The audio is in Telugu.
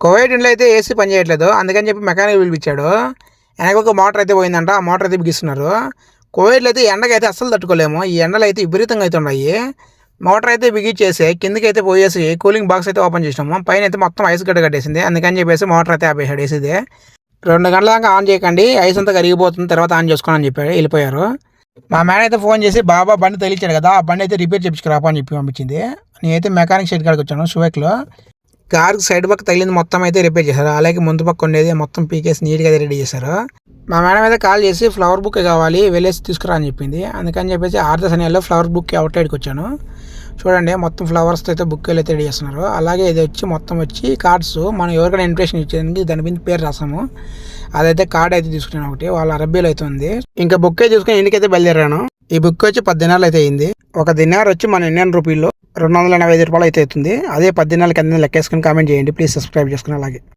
కువైట్ ఇంట్లో అయితే ఏసీ పని చేయట్లేదు, అందుకని చెప్పి మెకానిక్ పిలిపించాడు. వెనక ఒక మోటార్ అయితే పోయిందంట, ఆ మోటార్ అయితే బిగిస్తున్నారు. కువైట్లో అయితే ఎండకైతే అస్సలు తట్టుకోలేము, ఈ ఎండలు అయితే విపరీతంగా అయితే ఉన్నాయి. మోటార్ అయితే బిగించేసి కిందకైతే పోయేసి కూలింగ్ బాక్స్ అయితే ఓపెన్ చేసినాము. పైన అయితే మొత్తం ఐస్ గడ్డ కట్టేసింది, అందుకని చెప్పేసి మోటార్ అయితే ఆపేసాడు వేసేది. 2 గంటల దాకా ఆన్ చేయకండి, ఐస్ అంతా కరిగిపోతుంది, తర్వాత ఆన్ చేసుకోండి అని చెప్పాడు. వెళ్ళిపోయారు. మా మేడ అయితే ఫోన్ చేసి బాబా బండి తగిలించాడు కదా, ఆ బండి అయితే రిపేర్ చేయించుకురాపా అని చెప్పి పంపించింది. నేనైతే మెకానిక్ షెడ్ కాడికి వచ్చాను. షువేక్లో కార్కి సైడ్ పక్క తగిలింది మొత్తం అయితే రిపేర్ చేశారు. అలాగే ముందు పక్క ఉండేది మొత్తం పీకేసి నీట్గా అయితే రెడీ చేశారు. మా మేడం అయితే కాల్ చేసి ఫ్లవర్ బుక్ కావాలి వెళ్ళేసి తీసుకురా అని చెప్పింది. అందుకని చెప్పేసి ఆర్దర్శనియాలో ఫ్లవర్ బుక్ అవుట్లైట్కి వచ్చాను. చూడండి మొత్తం ఫ్లవర్స్తో అయితే బుక్లు అయితే రెడీ చేస్తున్నారు. అలాగే ఇది వచ్చి మొత్తం వచ్చి కార్డ్స్, మనం ఎవరికైనా ఇన్విటేషన్ ఇచ్చేదానికి దాని మీద పేరు రాసాము. అదైతే కార్డ్ అయితే తీసుకున్నాను ఒకటి, వాళ్ళ అరబ్బీలో అయితే ఉంది. ఇంకా బుక్ అయితే తీసుకుని ఇంటికైతే బయలుదేరాను. ఈ బుక్ వచ్చి 10 దినాలు అయితే అయింది. ఒక దినార్ వచ్చి మన ఇండియన్ రూపీల్లో 285 రూపాయలు అయితే అవుతుంది. అదే 10 దినాలకి ఎంత లెక్కేసుకుని కామెంట్ చేయండి. ప్లీజ్ సబ్స్క్రైబ్ చేసుకుని అలాగే.